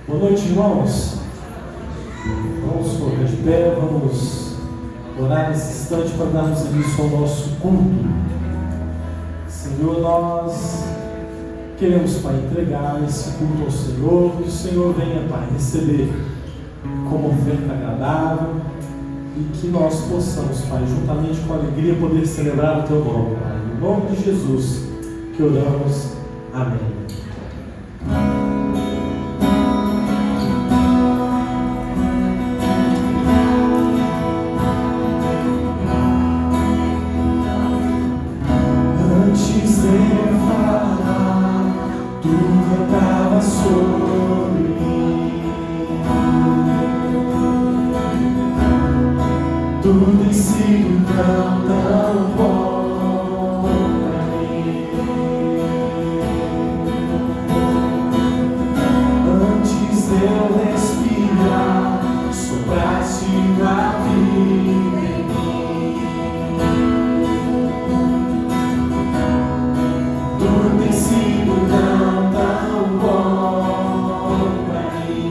Boa noite, irmãos. Vamos colocar de pé, vamos orar nesse instante para darmos início ao nosso culto. Senhor, nós queremos, Pai, entregar esse culto ao Senhor, que o Senhor venha, Pai, receber como oferta agradável e que nós possamos, Pai, juntamente com alegria poder celebrar o Teu nome, Pai. Em nome de Jesus que oramos. Amém. Tudo tem sido tão bom pra mim. Antes de eu respirar, sopraste a vida em mim. Tudo tem sido tão bom pra mim.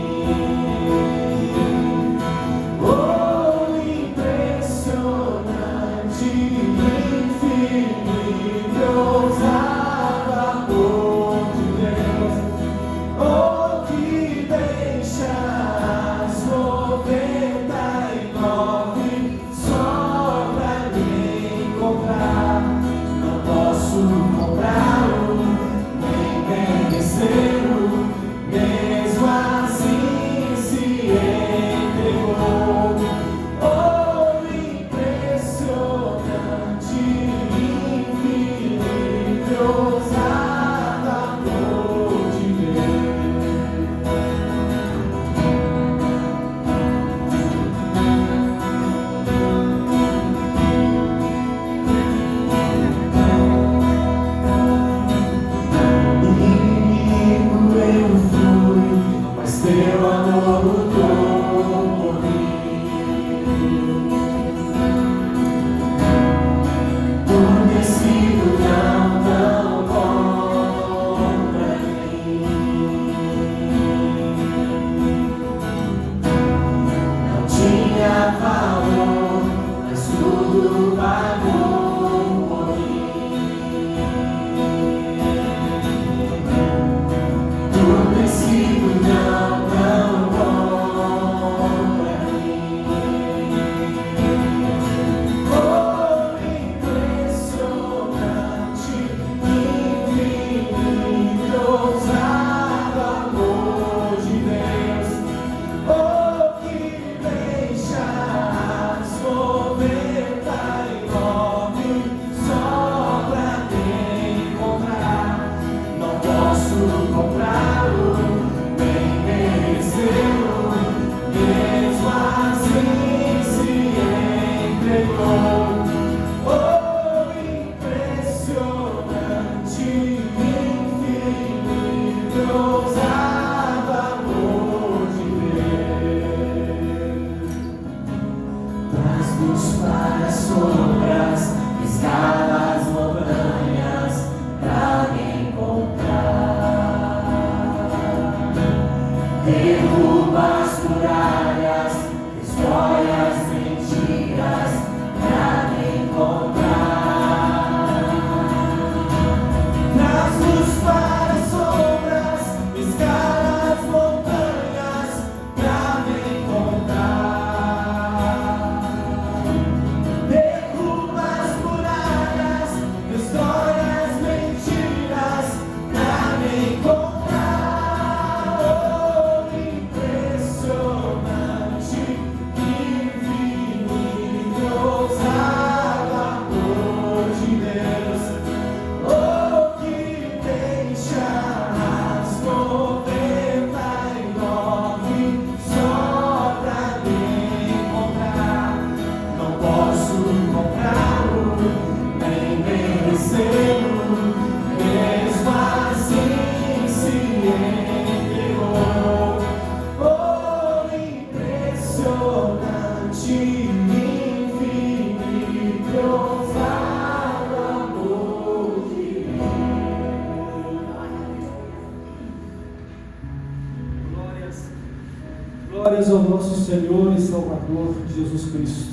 Glórias ao nosso Senhor e Salvador Jesus Cristo.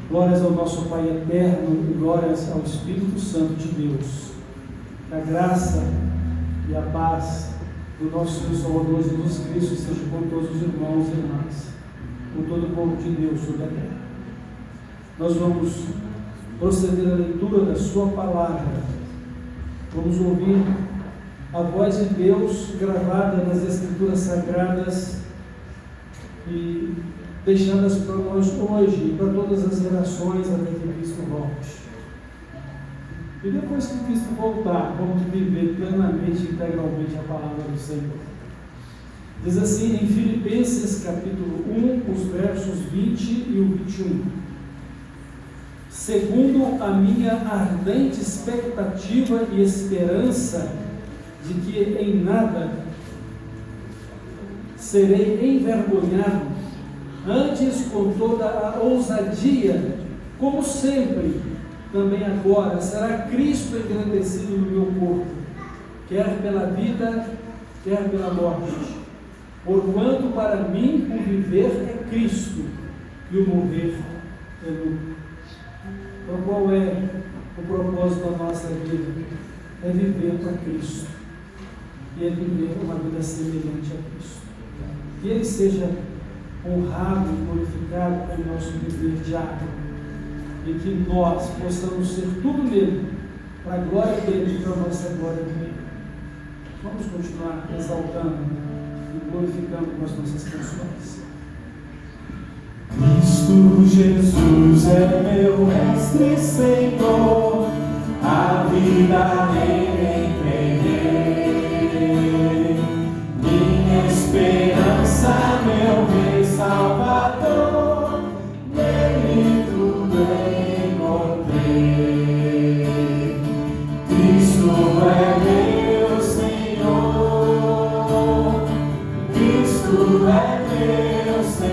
Glórias ao nosso Pai eterno e glórias ao Espírito Santo de Deus. Que a graça e a paz do nosso Senhor e Salvador Jesus Cristo esteja com todos os irmãos e irmãs, com todo o povo de Deus sobre a terra. Nós vamos proceder à leitura da sua palavra. Vamos ouvir a voz de Deus gravada nas Escrituras Sagradas e deixadas para nós hoje e para todas as gerações até que Cristo volte. E depois que Cristo voltar, vamos viver plenamente e integralmente a palavra do Senhor. Diz assim em Filipenses capítulo 1, os versos 20 e o 21. Segundo a minha ardente expectativa e esperança de que em nada serei envergonhado, antes com toda a ousadia, como sempre, também agora, será Cristo engrandecido no meu corpo, quer pela vida, quer pela morte. Porquanto para mim o viver é Cristo e o morrer é lucro. Então qual é o propósito da nossa vida? É viver para Cristo e é viver uma vida semelhante a Cristo. Que Ele seja honrado e glorificado pelo nosso viver diário e que nós possamos ser tudo nele, para a glória dele e para a nossa glória dele. Vamos continuar exaltando e glorificando com as nossas canções. Cristo Jesus é meu mestre e Senhor, a vida nele entreguei, minha esperança, meu Rei Salvador, nele tudo encontrei. Cristo é meu Senhor, Cristo é meu Senhor.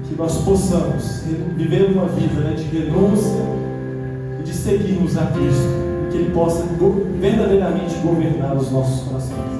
Que nós possamos viver uma vida de renúncia e de seguirmos a Cristo, e que Ele possa verdadeiramente governar os nossos corações.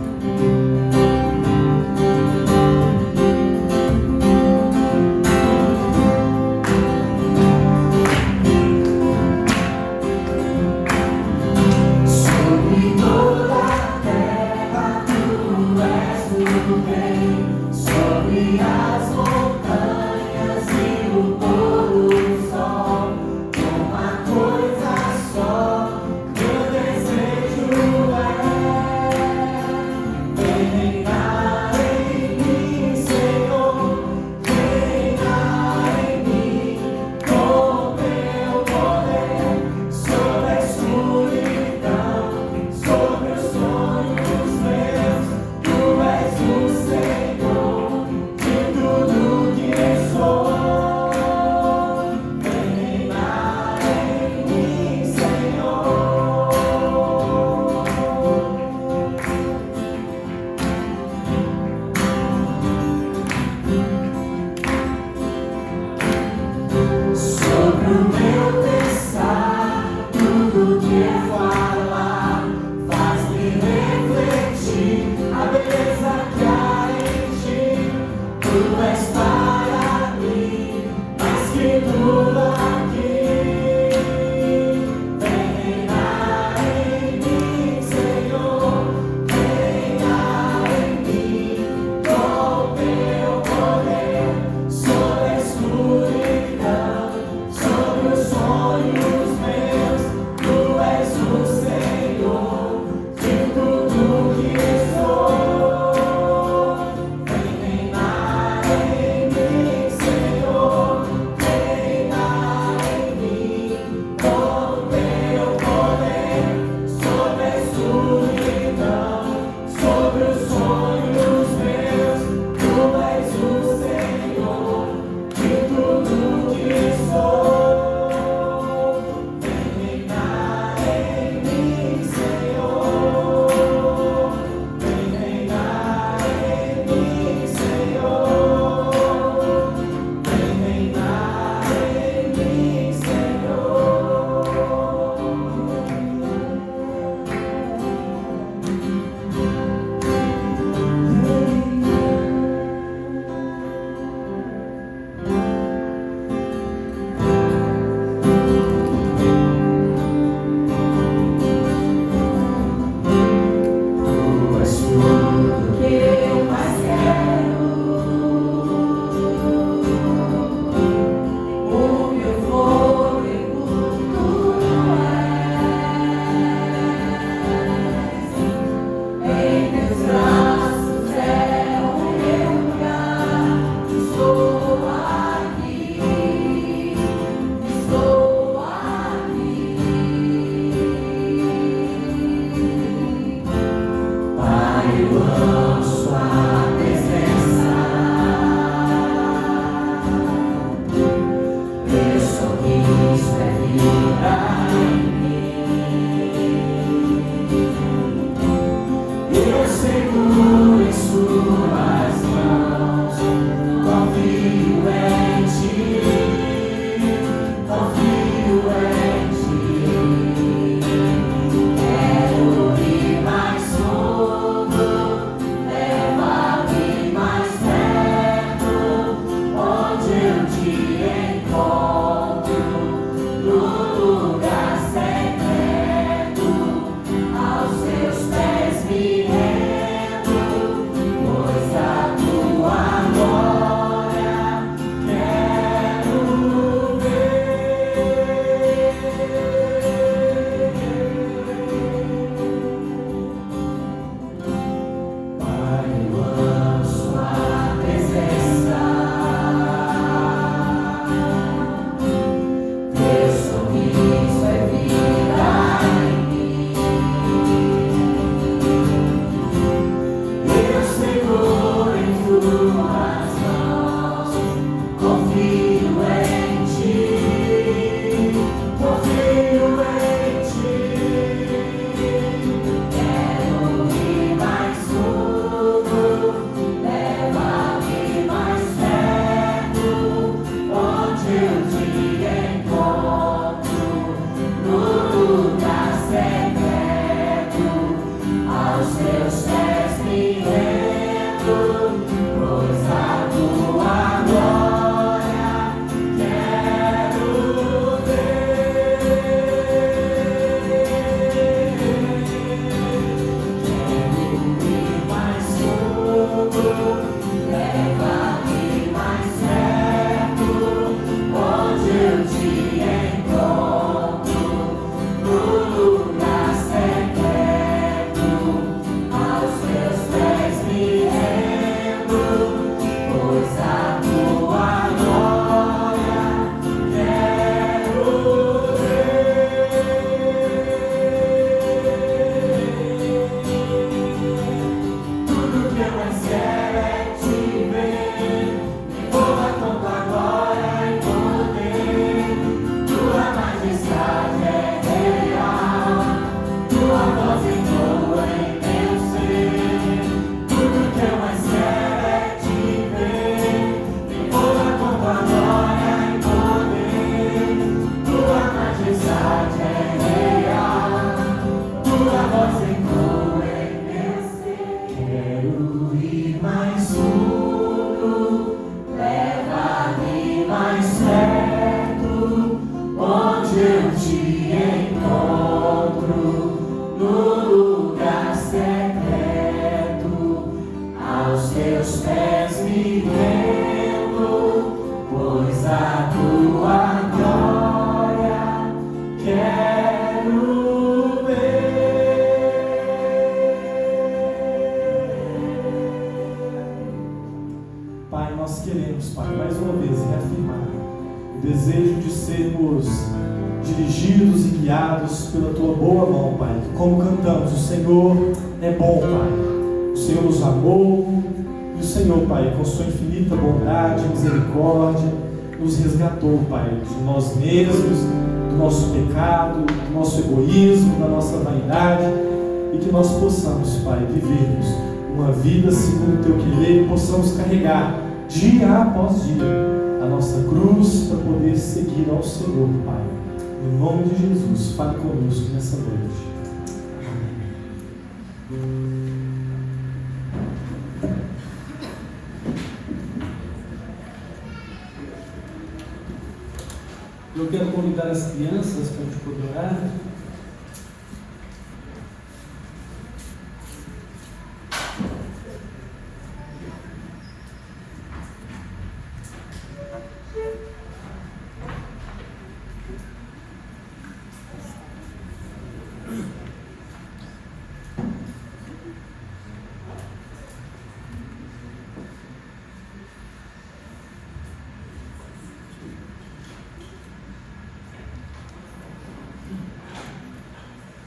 Nos resgatou, Pai, de nós mesmos, do nosso pecado, do nosso egoísmo, da nossa vaidade, e que nós possamos, Pai, vivermos uma vida segundo o Teu querer, e possamos carregar dia após dia a nossa cruz para poder seguir ao Senhor, Pai. Em nome de Jesus, fale conosco nessa noite. Eu quero convidar as crianças para a gente poder orar.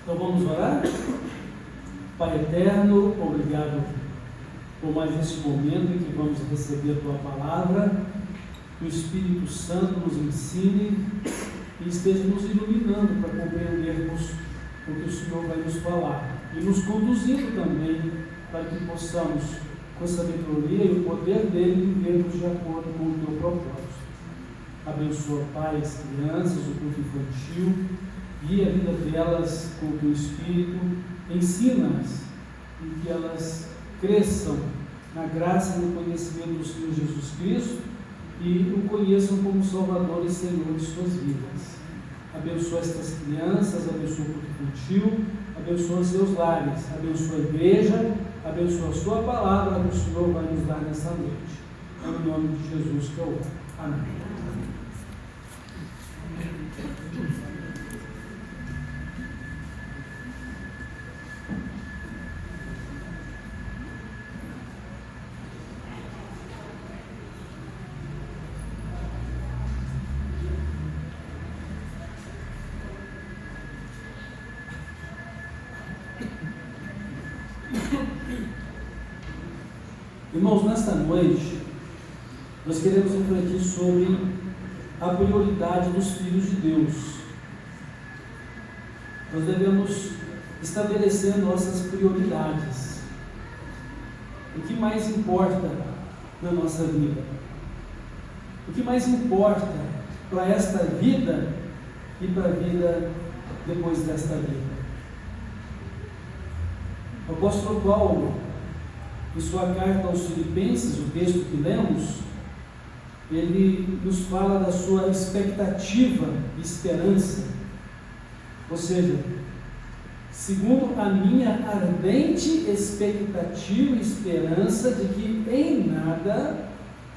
Então vamos orar? Pai eterno, obrigado por mais esse momento em que vamos receber a Tua Palavra, que o Espírito Santo nos ensine e esteja nos iluminando para compreendermos o que o Senhor vai nos falar e nos conduzindo também para que possamos, com a sabedoria e o poder dele, vivermos de acordo com o Teu propósito. Abençoa, Pai, as crianças, o culto infantil, guia a vida delas com o Teu Espírito, ensina-as e que elas cresçam na graça e no conhecimento do Senhor Jesus Cristo e o conheçam como Salvador e Senhor de suas vidas. Abençoa estas crianças, abençoa o culto infantil, abençoa seus lares, abençoa a igreja, abençoa a sua palavra que o Senhor vai nos dar nessa noite. É no nome de Jesus que eu oro. Amém. Irmãos, nesta noite, nós queremos refletir sobre a prioridade dos filhos de Deus. Nós devemos estabelecer nossas prioridades. O que mais importa na nossa vida? O que mais importa para esta vida e para a vida depois desta vida? O apóstolo Paulo, em sua carta aos Filipenses, o texto que lemos, ele nos fala da sua expectativa e esperança. Ou seja, segundo a minha ardente expectativa e esperança de que em nada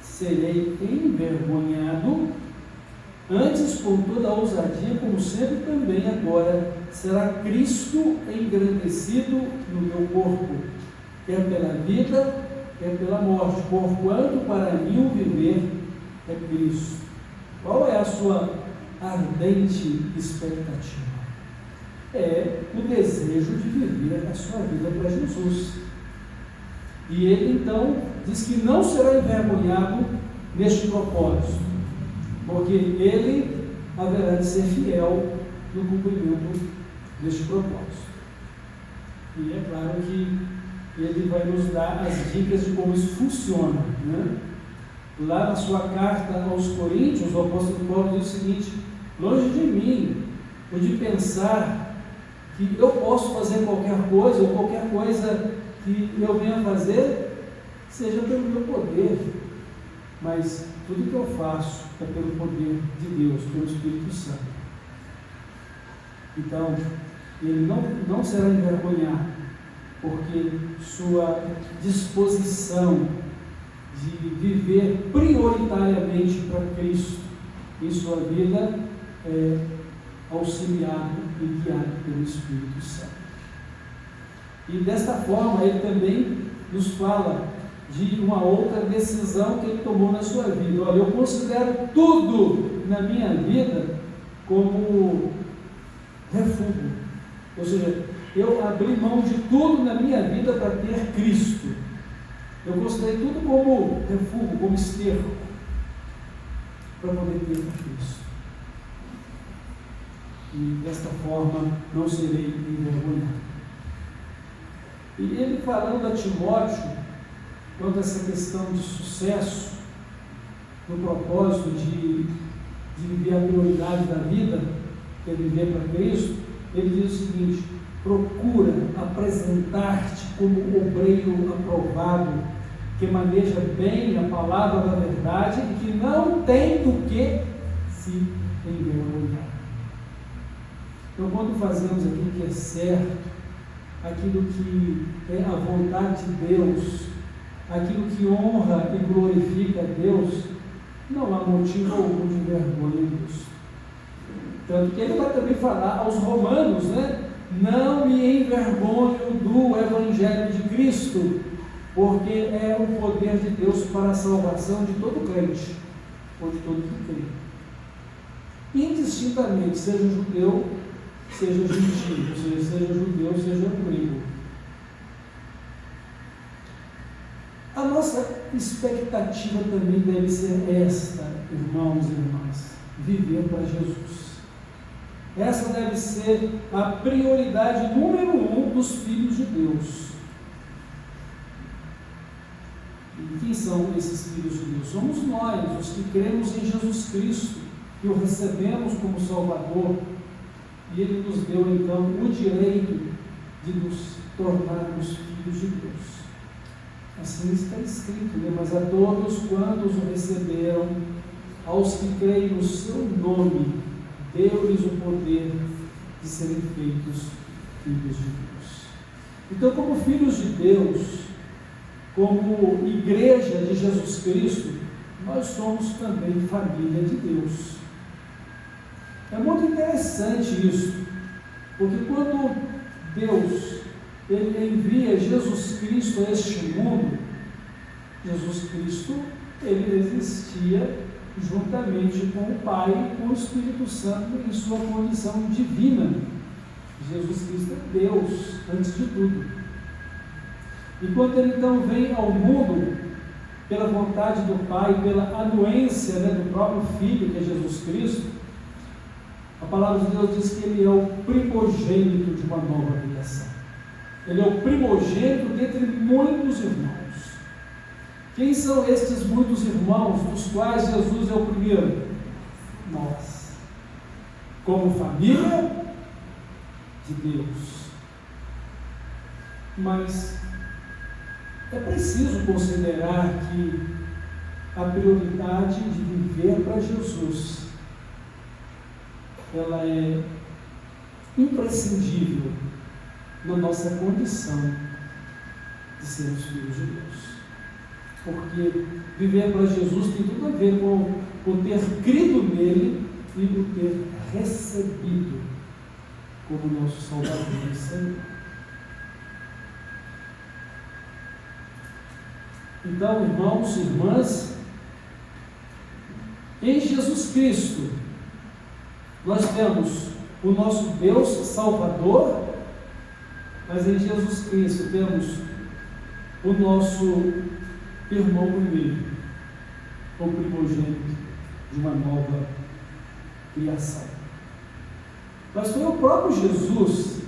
serei envergonhado, antes com toda a ousadia, como sempre também agora, será Cristo engrandecido no meu corpo, quer pela vida, quer pela morte, porquanto para mim o viver é Cristo. Qual é a sua ardente expectativa? É o desejo de viver a sua vida para Jesus. E ele então diz que não será envergonhado neste propósito, porque ele haverá de ser fiel no cumprimento deste propósito. E é claro que ele vai nos dar as dicas de como isso funciona, né? Lá na sua carta aos Coríntios, o apóstolo Paulo diz o seguinte: longe de mim o de pensar que eu posso fazer qualquer coisa, ou qualquer coisa que eu venha fazer seja pelo meu poder, mas tudo que eu faço é pelo poder de Deus, pelo Espírito Santo. Então, ele não será envergonhado, porque sua disposição de viver prioritariamente para Cristo em sua vida é auxiliado e guiado pelo Espírito Santo. E desta forma ele também nos fala de uma outra decisão que ele tomou na sua vida. Olha, eu considero tudo na minha vida como refúgio, ou seja, eu abri mão de tudo na minha vida para ter Cristo. Eu considerei tudo como refúgio, como esterco, para poder ter Cristo. E desta forma não serei envergonhado. E ele falando a Timóteo quanto a essa questão de sucesso, no propósito de viver a prioridade da vida, que é viver para Cristo, ele diz o seguinte: procura apresentar-te como obreiro aprovado, que maneja bem a palavra da verdade e que não tem do que se envergonhar. Então, quando fazemos aquilo que é certo, aquilo que é a vontade de Deus, aquilo que honra e glorifica a Deus, não há motivo algum de vergonha nisso. Tanto que ele vai também falar aos romanos, né? Não me envergonho do Evangelho de Cristo, porque é o poder de Deus para a salvação de todo crente, ou de todo que crê. Indistintamente, seja judeu, seja gentio, ou seja judeu, seja grego. A nossa expectativa também deve ser esta, irmãos e irmãs: viver para Jesus. Essa deve ser a prioridade número 1 dos filhos de Deus. E quem são esses filhos de Deus? Somos nós, os que cremos em Jesus Cristo, que o recebemos como Salvador, e Ele nos deu então o direito de nos tornarmos filhos de Deus. Assim está escrito, né? Mas a todos quantos o receberam, aos que creem no seu nome, deu-lhes o poder de serem feitos filhos de Deus. Então, como filhos de Deus, como igreja de Jesus Cristo, nós somos também família de Deus. É muito interessante isso, porque quando Deus Ele envia Jesus Cristo a este mundo, Jesus Cristo ele existia juntamente com o Pai e com o Espírito Santo em sua condição divina. Jesus Cristo é Deus antes de tudo. E quando ele então vem ao mundo pela vontade do Pai, pela anuência, né, do próprio Filho, que é Jesus Cristo, a palavra de Deus diz que ele é o primogênito de uma nova criação. Ele é o primogênito dentre muitos irmãos. Quem são estes muitos irmãos, dos quais Jesus é o primeiro? Nós, como família de Deus. Mas é preciso considerar que a prioridade de viver para Jesus, ela é imprescindível na nossa condição de sermos filhos de Deus. Porque viver para Jesus tem tudo a ver com ter crido nele e o ter recebido como nosso Salvador e Senhor. Então, irmãos e irmãs, em Jesus Cristo, nós temos o nosso Deus Salvador, mas em Jesus Cristo temos o nosso irmão primeiro, o primogênito de uma nova criação. Mas foi o próprio Jesus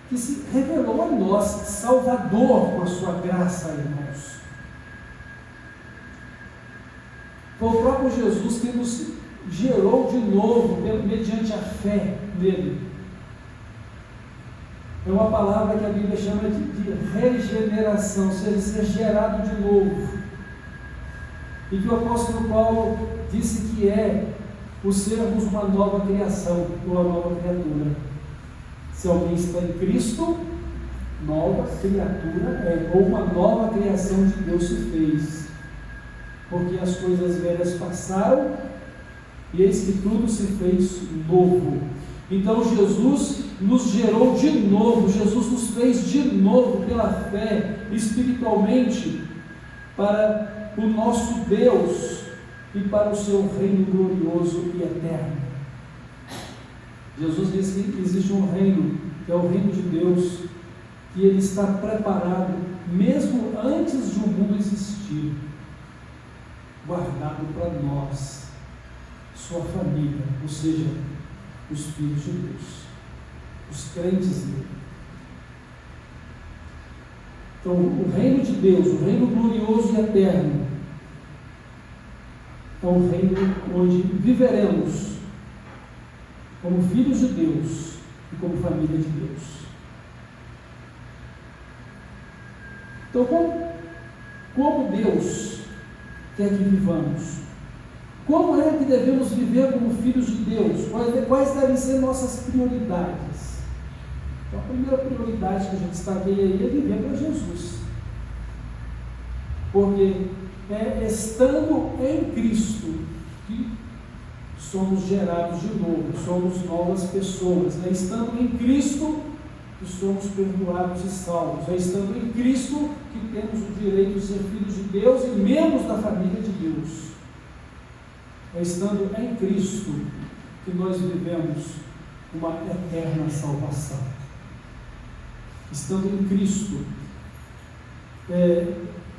que se revelou a nós, Salvador, com a sua graça, irmãos. Foi o próprio Jesus que nos gerou de novo, mediante a fé nele. É uma palavra que a Bíblia chama de regeneração, ou seja, ser gerado de novo. E que o apóstolo Paulo disse que é o sermos uma nova criação, uma nova criatura. Se alguém está em Cristo, nova criatura é, ou uma nova criação de Deus se fez. Porque as coisas velhas passaram, e eis que tudo se fez novo. Então Jesus nos gerou de novo, Jesus nos fez de novo pela fé, espiritualmente, para o nosso Deus e para o seu reino glorioso e eterno. Jesus disse que existe um reino, que é o reino de Deus, que ele está preparado, mesmo antes de o mundo existir, guardado para nós, sua família, ou seja, os filhos de Deus, os crentes dele. Então, o reino de Deus, o reino glorioso e eterno, é um reino onde viveremos como filhos de Deus e como família de Deus. Então, como Deus quer que vivamos? Como é que devemos viver como filhos de Deus? Quais devem ser nossas prioridades? Então, a primeira prioridade que a gente destaquei aí é viver para Jesus. Porque é estando em Cristo que somos gerados de novo, somos novas pessoas. É estando em Cristo que somos perdoados e salvos. É estando em Cristo que temos o direito de ser filhos de Deus e membros da família de Deus. É estando em Cristo que nós vivemos uma eterna salvação. Estando em Cristo,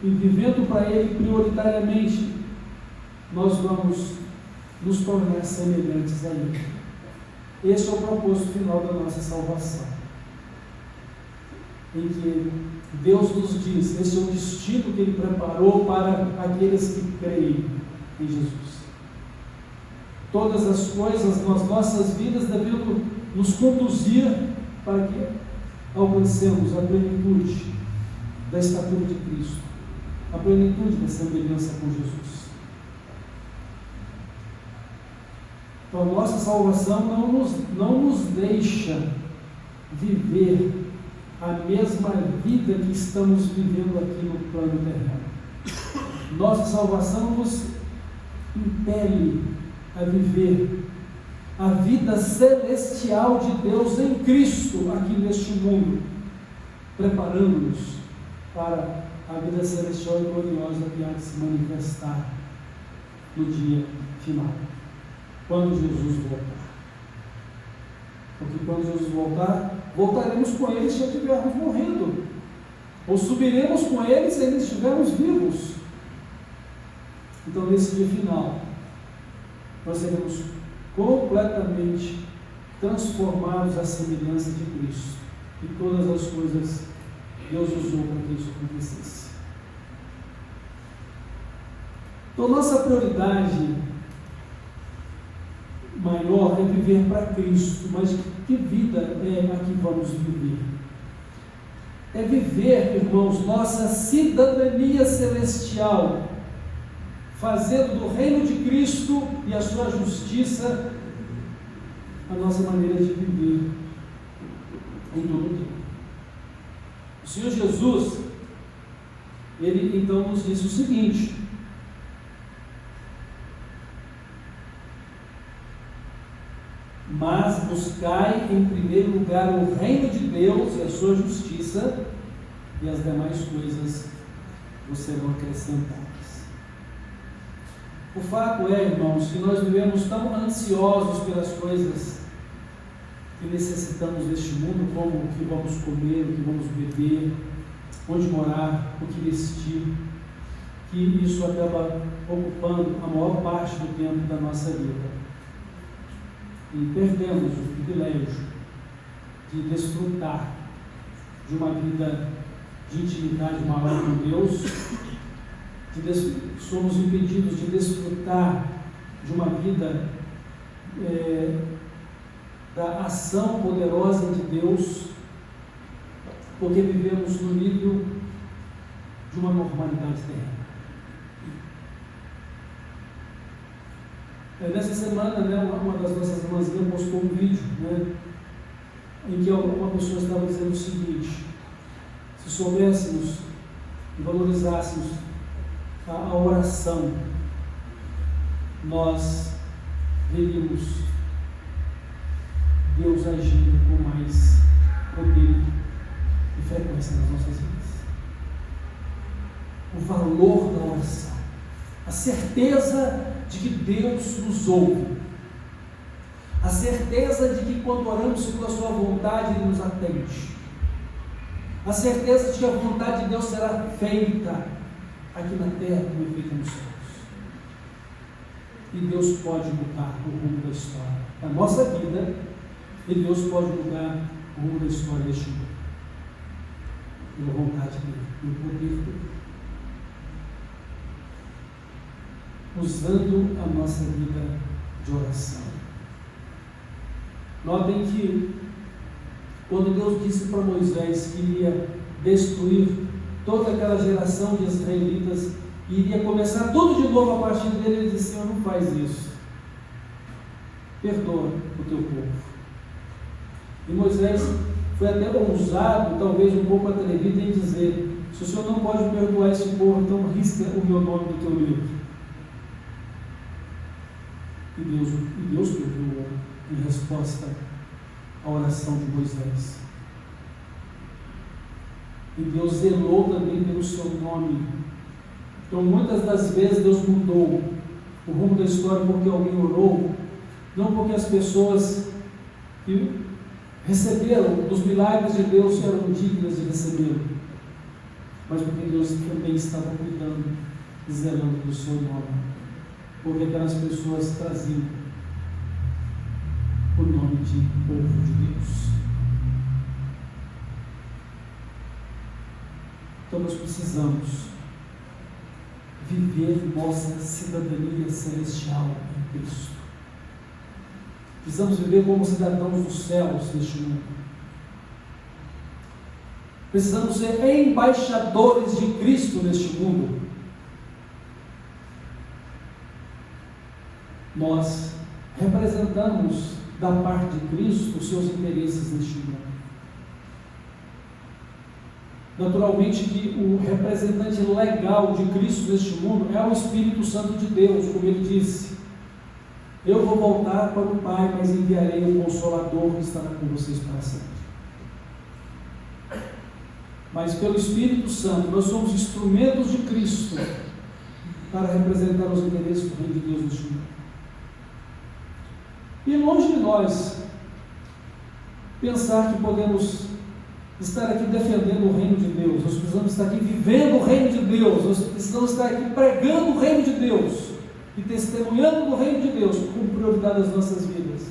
e vivendo para Ele prioritariamente, nós vamos nos tornar semelhantes a Ele. Esse é o propósito final da nossa salvação, em que Deus nos diz, esse é o destino que Ele preparou para aqueles que creem em Jesus. Todas as coisas nas nossas vidas devem nos conduzir para que alcancemos a plenitude da estatura de Cristo, a plenitude da semelhança com Jesus. Então, a nossa salvação não nos deixa viver a mesma vida que estamos vivendo aqui no plano terreno. Nossa salvação nos impele a viver a vida celestial de Deus em Cristo aqui neste mundo, preparando-nos para a vida celestial e gloriosa que há de se manifestar no dia final, quando Jesus voltar. Porque quando Jesus voltar, voltaremos com Ele se já estivermos morrendo, ou subiremos com Ele se ainda estivermos vivos. Então, nesse dia final, nós seremos completamente transformados à semelhança de Cristo, e todas as coisas Deus usou para que isso acontecesse. Então, nossa prioridade maior é viver para Cristo, mas que vida é a que vamos viver? É viver, irmãos, nossa cidadania celestial, fazendo do reino de Cristo e a sua justiça a nossa maneira de viver em todo o tempo. O Senhor Jesus, Ele então nos disse o seguinte: mas buscai em primeiro lugar o reino de Deus e a sua justiça, e as demais coisas vos serão acrescentadas. O fato é, irmãos, que nós vivemos tão ansiosos pelas coisas que necessitamos deste mundo, como o que vamos comer, o que vamos beber, onde morar, o que vestir, que isso acaba ocupando a maior parte do tempo da nossa vida. E perdemos o privilégio de desfrutar de uma vida de intimidade maior com Deus, somos impedidos de desfrutar de uma vida da ação poderosa de Deus, porque vivemos no nível de uma normalidade terrena. Nessa semana, uma das nossas irmãzinhas postou um vídeo, em que uma pessoa estava dizendo o seguinte: se soubéssemos e valorizássemos a oração, nós veríamos Deus agindo com mais poder e frequência nas nossas vidas. O valor da oração, a certeza de que Deus nos ouve, a certeza de que quando oramos segundo a sua vontade, Ele nos atende, a certeza de que a vontade de Deus será feita aqui na terra como é feita nos céus. E Deus pode mudar o rumo da história da nossa vida, e Deus pode mudar o rumo da história deste mundo, pela vontade dEle, pelo poder dEle, usando a nossa vida de oração. Notem que quando Deus disse para Moisés que iria destruir toda aquela geração de israelitas e iria começar tudo de novo a partir dele, ele disse: Senhor, não faz isso, perdoa o teu povo. E Moisés foi até ousado, talvez um pouco atrevido, em dizer: se o Senhor não pode perdoar esse povo, então risca o meu nome do teu livro. E Deus perdoou em resposta à oração de Moisés. E Deus zelou também pelo seu nome. Então, muitas das vezes Deus mudou o rumo da história porque alguém orou, não porque as pessoas que receberam dos milagres de Deus eram dignas de recebê-lo, mas porque Deus também estava cuidando e zelando do seu nome, porque aquelas pessoas traziam o nome de povo de Deus. Então nós precisamos viver nossa cidadania celestial em Cristo. Precisamos viver como cidadãos dos céus neste mundo. Precisamos ser embaixadores de Cristo neste mundo. Nós representamos da parte de Cristo os seus interesses neste mundo. Naturalmente que o representante legal de Cristo neste mundo é o Espírito Santo de Deus, como ele disse: eu vou voltar para o Pai, mas enviarei um Consolador que estará com vocês para sempre. Mas pelo Espírito Santo nós somos instrumentos de Cristo para representar os interesses do Reino de Deus neste mundo. E longe de nós pensar que podemos estar aqui defendendo o reino de Deus. Nós precisamos estar aqui vivendo o reino de Deus. Nós precisamos estar aqui pregando o reino de Deus e testemunhando do reino de Deus como prioridade das nossas vidas.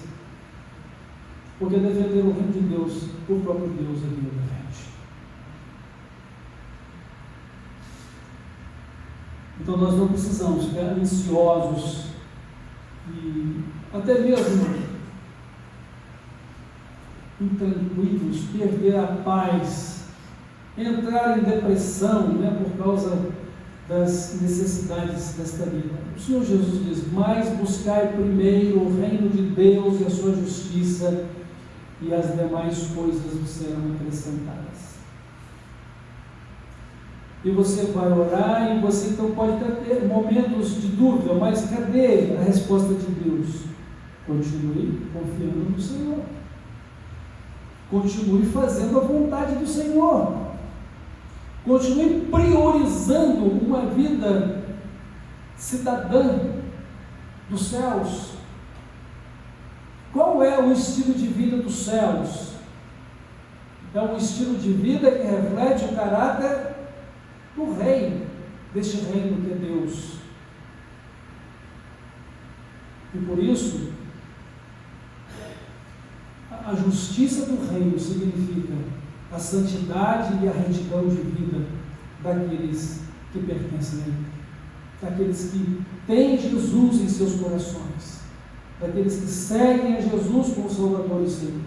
Porque defender o reino de Deus, o próprio Deus é Deus defende. Então nós não precisamos ficar ansiosos e até mesmo intranquilos, perder a paz, entrar em depressão, por causa das necessidades desta vida. O Senhor Jesus diz: mas buscai primeiro o reino de Deus e a sua justiça, e as demais coisas vos serão acrescentadas. E você vai orar, e você então pode ter momentos de dúvida, mas cadê a resposta de Deus? Continue confiando no Senhor. Continue fazendo a vontade do Senhor. Continue priorizando uma vida cidadã dos céus. Qual é o estilo de vida dos céus? É um estilo de vida que reflete o caráter do rei, deste reino que é Deus. E por isso, a justiça do reino significa a santidade e a retidão de vida daqueles que pertencem a Ele, daqueles que têm Jesus em seus corações, daqueles que seguem a Jesus como Salvador e Senhor.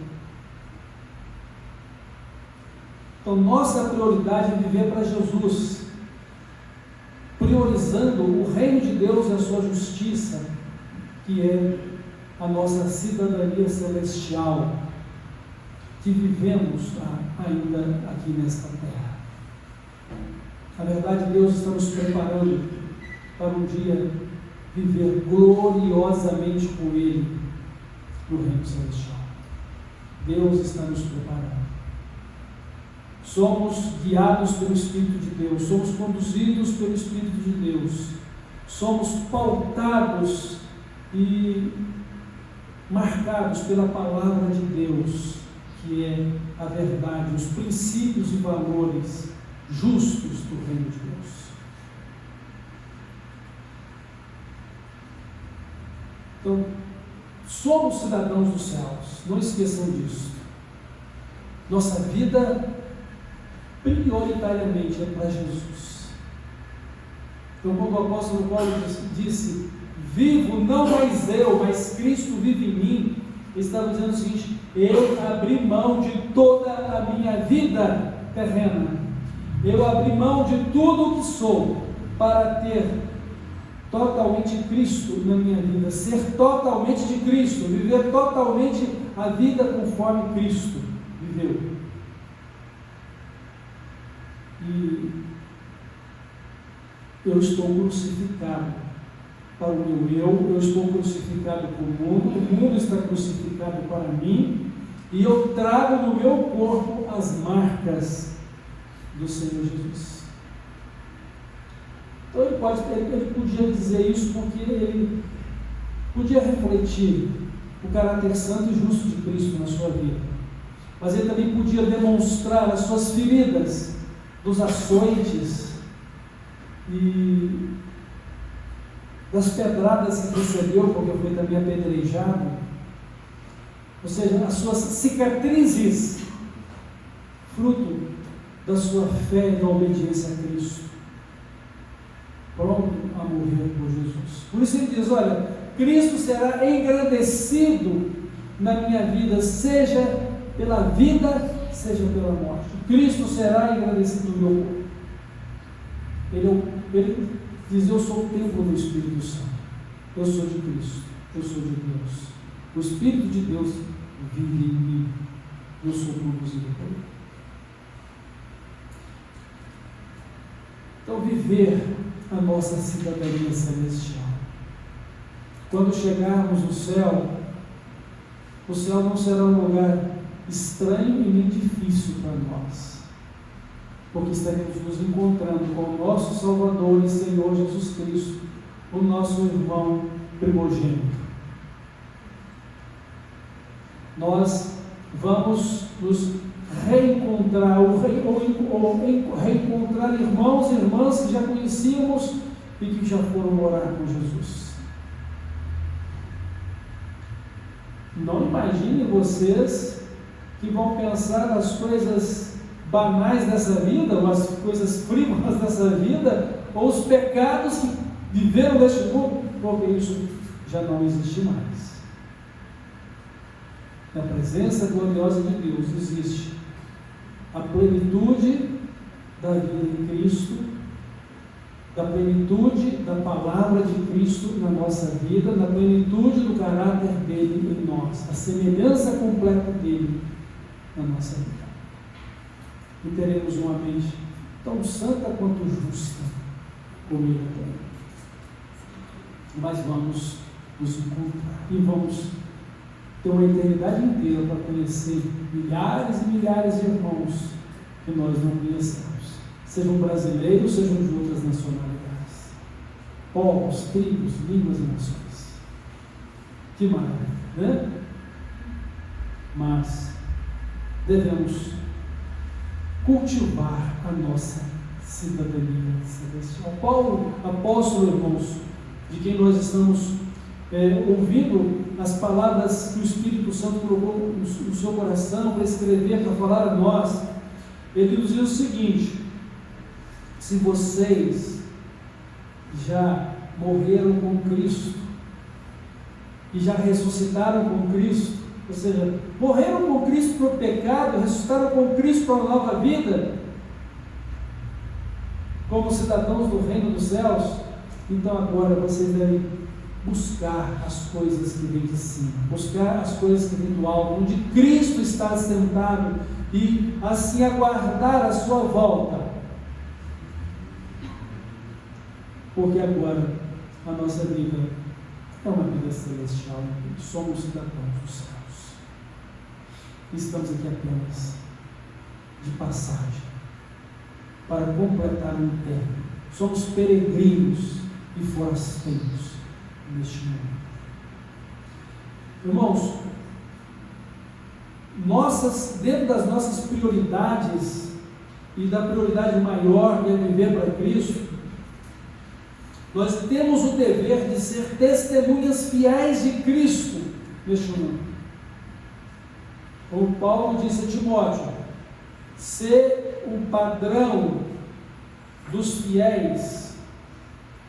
Então, nossa prioridade é viver para Jesus, priorizando o reino de Deus e a sua justiça, que é a nossa cidadania celestial, que vivemos ainda aqui nesta terra. Na verdade, Deus está nos preparando para um dia viver gloriosamente com Ele no reino celestial. Deus está nos preparando. Somos guiados pelo Espírito de Deus, somos conduzidos pelo Espírito de Deus, somos pautados e marcados pela palavra de Deus, que é a verdade, os princípios e valores justos do reino de Deus. Então, somos cidadãos dos céus, não esqueçam disso. Nossa vida prioritariamente é para Jesus. Então, quando o apóstolo Paulo disse: vivo não mais eu, mas Cristo vive em mim, ele estava dizendo o seguinte: eu abri mão de toda a minha vida terrena, eu abri mão de tudo o que sou, para ter totalmente Cristo na minha vida, ser totalmente de Cristo, viver totalmente a vida conforme Cristo viveu. E eu estou crucificado para o meu eu estou crucificado para o mundo está crucificado para mim, e eu trago no meu corpo as marcas do Senhor Jesus. Então ele podia dizer isso porque ele podia refletir o caráter santo e justo de Cristo na sua vida, mas ele também podia demonstrar as suas feridas dos açoites e das pedradas que recebeu, porque foi também apedrejado, ou seja, as suas cicatrizes, fruto da sua fé e da obediência a Cristo, pronto a morrer por Jesus. Por isso ele diz: olha, Cristo será engrandecido na minha vida, seja pela vida, seja pela morte. Cristo será engrandecido no meu corpo. Ele diz: eu sou o templo do Espírito Santo, eu sou de Cristo, eu sou de Deus, o Espírito de Deus vive em mim, eu sou conduzido por Ele. Então, viver a nossa cidadania celestial. Quando chegarmos no céu, o céu não será um lugar estranho e nem difícil para nós, porque estaremos nos encontrando com o nosso Salvador e Senhor Jesus Cristo, o nosso irmão primogênito. Nós vamos nos reencontrar, ou reencontrar irmãos e irmãs que já conhecíamos e que já foram morar com Jesus. Não imaginem vocês que vão pensar nas coisas banais dessa vida, ou as coisas frívolas dessa vida, ou os pecados que viveram neste mundo, porque isso já não existe mais. Na presença gloriosa de Deus existe a plenitude da vida em Cristo, da plenitude da palavra de Cristo na nossa vida, da plenitude do caráter dele em nós, a semelhança completa dele na nossa vida. E teremos uma mente tão santa quanto justa como ele tem. Mas vamos nos encontrar e vamos ter uma eternidade inteira para conhecer milhares e milhares de irmãos que nós não conhecemos, sejam brasileiros, sejam de outras nacionalidades, povos, tribos, línguas e nações. Que maravilha, né? Mas devemos cultivar a nossa cidadania celestial. Paulo, apóstolo, irmãos, de quem nós estamos ouvindo as palavras que o Espírito Santo colocou no seu coração para escrever, para falar a nós, ele nos diz o seguinte: se vocês já morreram com Cristo e já ressuscitaram com Cristo, ou seja, morreram com Cristo para o pecado, ressuscitaram com Cristo para uma nova vida, como cidadãos do reino dos céus, então agora vocês devem buscar as coisas que vêm de cima, buscar as coisas que vêm do alto, onde Cristo está sentado, e assim aguardar a sua volta, porque agora a nossa vida é uma vida celestial, somos cidadãos dos céus, estamos aqui apenas de passagem para completar um tempo, somos peregrinos e forasteiros neste mundo. Irmãos, dentro das nossas prioridades e da prioridade maior que é viver para Cristo, nós temos o dever de ser testemunhas fiéis de Cristo neste mundo. Como Paulo disse a Timóteo: ser o padrão dos fiéis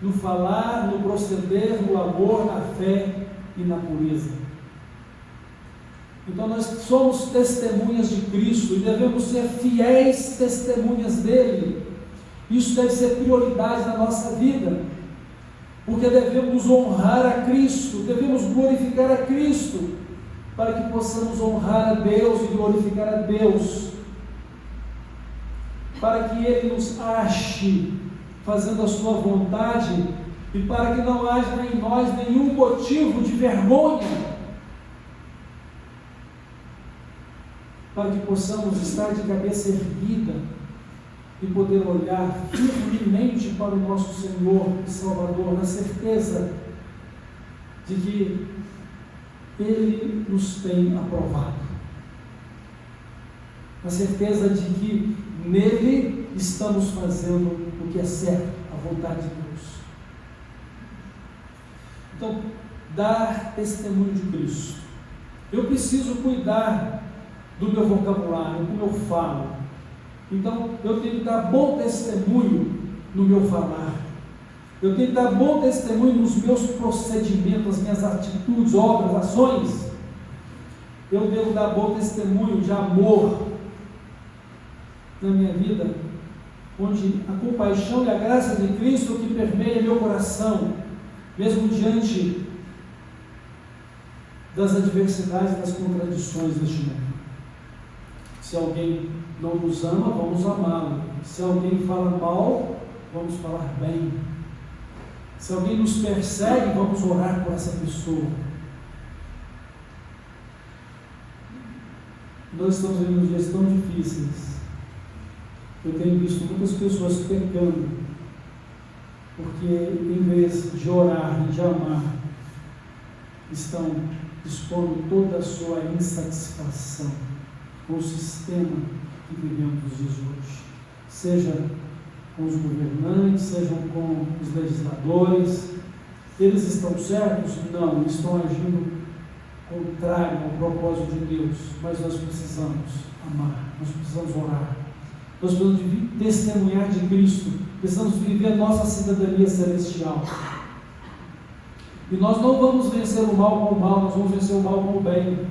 no falar, no proceder, no amor, na fé e na pureza. Então nós somos testemunhas de Cristo e devemos ser fiéis testemunhas dele. Isso deve ser prioridade na nossa vida, porque devemos honrar a Cristo, devemos glorificar a Cristo, para que possamos honrar a Deus e glorificar a Deus, para que Ele nos ache fazendo a sua vontade, e para que não haja em nós nenhum motivo de vergonha, para que possamos estar de cabeça erguida e poder olhar firmemente para o nosso Senhor e Salvador, na certeza de que Ele nos tem aprovado, na certeza de que nele estamos fazendo o que é certo, a vontade de Deus. Então, dar testemunho de Cristo. Eu preciso cuidar do meu vocabulário, como eu falo. Então, eu tenho que dar bom testemunho no meu falar. Eu tenho que dar bom testemunho nos meus procedimentos, nas minhas atitudes, obras, ações. Eu devo dar bom testemunho de amor na minha vida, onde a compaixão e a graça de Cristo que permeia meu coração, mesmo diante das adversidades e das contradições deste mundo. Se alguém não nos ama, vamos amá-lo. Se alguém fala mal, vamos falar bem. Se alguém nos persegue, vamos orar por essa pessoa. Nós estamos vivendo dias tão difíceis. Eu tenho visto muitas pessoas pecando, porque em vez de orar e de amar, estão expondo toda a sua insatisfação com o sistema que vivemos nos dias de hoje, seja com os governantes, sejam com os legisladores. Eles estão certos? Não, estão agindo contrário ao propósito de Deus, mas nós precisamos amar, nós precisamos orar, nós precisamos testemunhar de Cristo, precisamos viver a nossa cidadania celestial. E nós não vamos vencer o mal com o mal, nós vamos vencer o mal com o bem.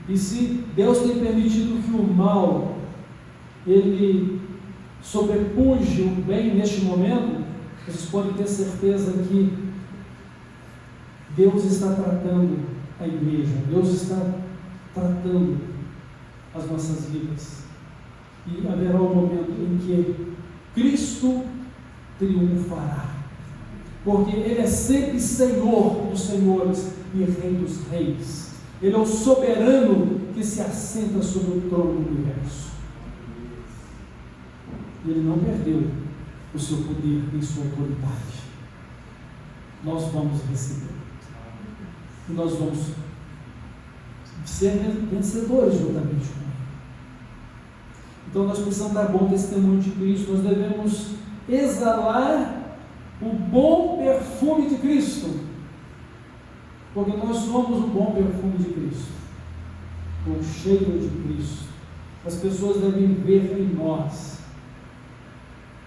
E se Deus tem permitido que o mal ele sobrepuje o bem neste momento, vocês podem ter certeza que Deus está tratando a igreja, Deus está tratando as nossas vidas. E haverá um momento em que Cristo triunfará, porque Ele é sempre Senhor dos senhores e Rei dos reis. Ele é o soberano que se assenta sobre o trono do universo. E Ele não perdeu o seu poder e sua autoridade. Nós vamos receber. E nós vamos ser vencedores juntamente com Ele. Então nós precisamos dar bom testemunho de Cristo. Nós devemos exalar o bom perfume de Cristo, porque nós somos o bom perfume de Cristo, o cheiro de Cristo. As pessoas devem ver em nós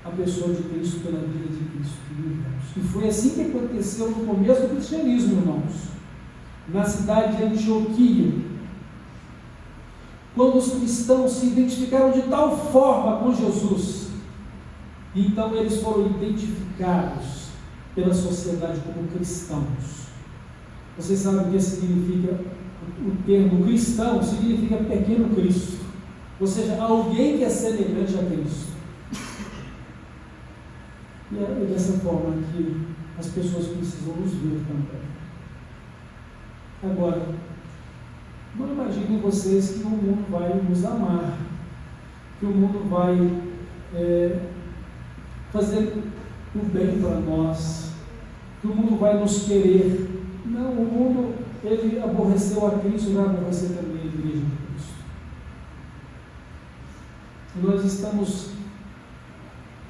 a pessoa de Cristo pela vida de Cristo que vivemos. E foi assim que aconteceu no começo do cristianismo, irmãos, na cidade de Antioquia, quando os cristãos se identificaram de tal forma com Jesus, então eles foram identificados pela sociedade como cristãos. Vocês sabem o que significa o termo cristão? Significa pequeno Cristo, ou seja, alguém que é semelhante a Cristo. E é dessa forma que as pessoas precisam nos ver também. Agora, não imaginem vocês que o mundo vai nos amar, que o mundo vai fazer o bem para nós, que o mundo vai nos querer. Não, o mundo, ele aborreceu a Cristo e vai aborrecer também a igreja de Cristo. E nós estamos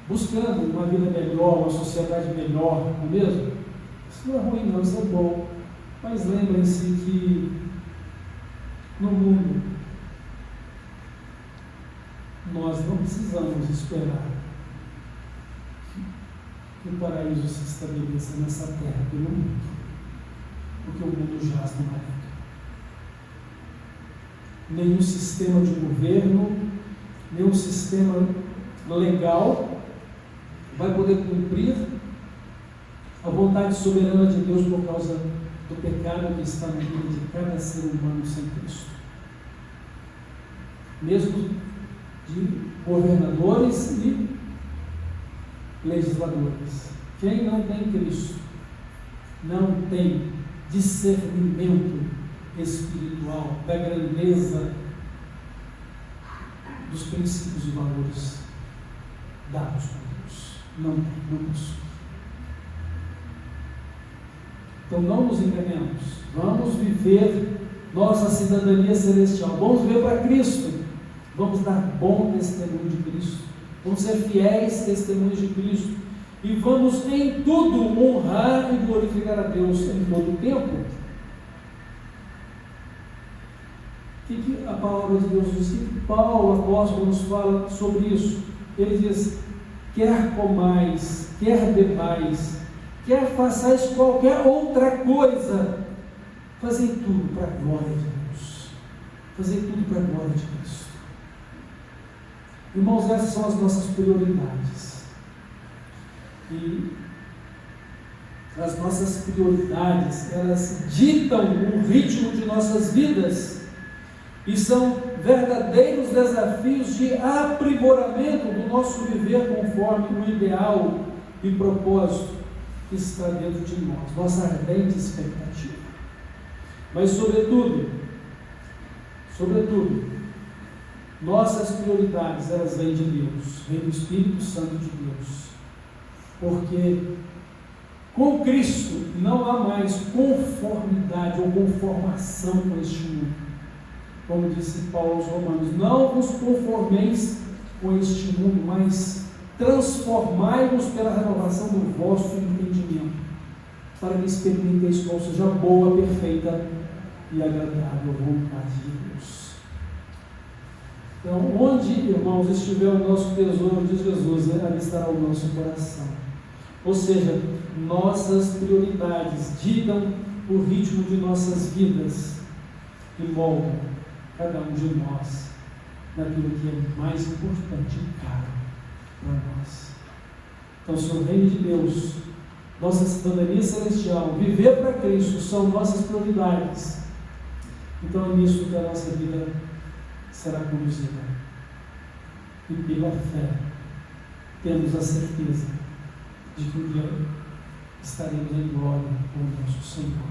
buscando uma vida melhor, uma sociedade melhor, não é mesmo? Isso não é ruim não, isso é bom. Mas lembrem-se que no mundo nós não precisamos esperar que o paraíso se estabeleça nessa terra pelo mundo, porque o mundo jaz no maligno. Nenhum sistema de governo, nenhum sistema legal vai poder cumprir a vontade soberana de Deus por causa do pecado que está na vida de cada ser humano sem Cristo. Mesmo de governadores e legisladores. Quem não tem Cristo não tem discernimento espiritual da grandeza dos princípios e valores dados por Deus. Não possui. Então não nos enganemos, vamos viver nossa cidadania celestial, vamos viver para Cristo, vamos dar bom testemunho de Cristo, vamos ser fiéis testemunhas de Cristo e vamos em tudo honrar e glorificar a Deus em todo o tempo. O que a palavra de Deus diz? O que Paulo, apóstolo, nos fala sobre isso? Ele diz: quer comais, quer bebais, quer façais qualquer outra coisa, fazei tudo para a glória de Deus. Fazei tudo para a glória de Cristo. Irmãos, essas são as nossas prioridades. E as nossas prioridades, elas ditam o ritmo de nossas vidas e são verdadeiros desafios de aprimoramento do nosso viver conforme o ideal e propósito que está dentro de nós, nossa ardente expectativa. Mas sobretudo, nossas prioridades, elas vêm de Deus, vêm do Espírito Santo de Deus, porque com Cristo não há mais conformidade ou conformação com este mundo. Como disse Paulo aos Romanos: não vos conformeis com este mundo, mas transformai-vos pela renovação do vosso entendimento, para que experimenteis qual seja a boa, perfeita e agradável vontade de Deus. Então, onde, irmãos, estiver o nosso tesouro, diz Jesus, ali estará o nosso coração. Ou seja, nossas prioridades ditam o ritmo de nossas vidas e moldam cada um de nós naquilo que é mais importante e caro para nós. Então, se o reino de Deus, nossa cidadania celestial, viver para Cristo são nossas prioridades, então é nisso que a nossa vida será conduzida. E pela fé temos a certeza de que um dia estaremos em glória com o nosso Senhor.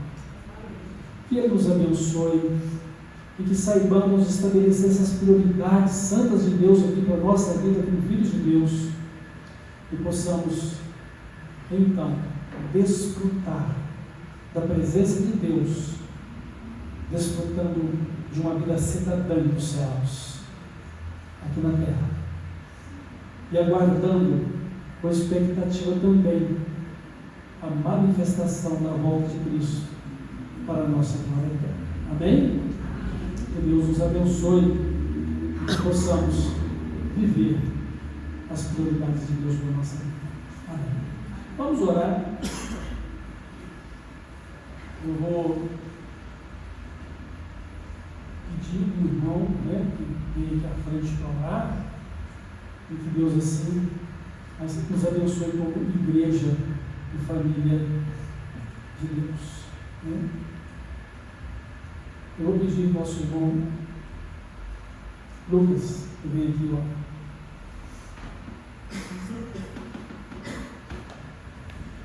Que Ele nos abençoe e que saibamos estabelecer essas prioridades santas de Deus aqui para a nossa vida como filhos de Deus e possamos então desfrutar da presença de Deus, desfrutando de uma vida cidadã dos céus aqui na terra e aguardando com expectativa também a manifestação da volta de Cristo para a nossa glória eterna. Amém? Que Deus nos abençoe e que possamos viver as prioridades de Deus para a nossa vida. Amém. Vamos orar. Eu vou pedir para o irmão, que vem aqui à frente para orar, e que Deus assim nos abençoe como igreja e família de Deus. Eu vou pedir ao nosso irmão Lucas, que vem aqui,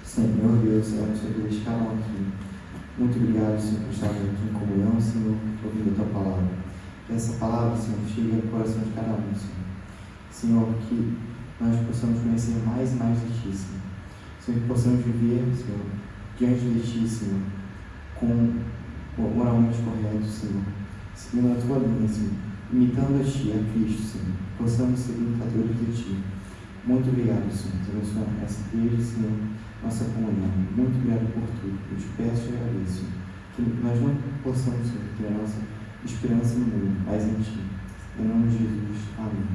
Senhor Deus, é um Senhor de cada um aqui. Muito obrigado, Senhor, por estar aqui em comunhão, Senhor, ouvindo a Tua palavra. Que essa palavra, Senhor, chegue ao coração de cada um, Senhor. Senhor, que nós possamos conhecer mais e mais de Ti, Senhor. Senhor, que possamos viver, Senhor, diante de Ti, Senhor, com moralmente correto, Senhor, seguindo a Tua linha, Senhor, imitando a Ti, a Cristo, Senhor. Possamos ser imitadores de Ti. Muito obrigado, Senhor, por abençoar essa igreja, Senhor, nossa comunhão. Muito obrigado por tudo. Eu te peço e agradeço que nós não possamos, Senhor, ter a nossa esperança no mundo, mas em Ti. Em nome de Jesus. Amém.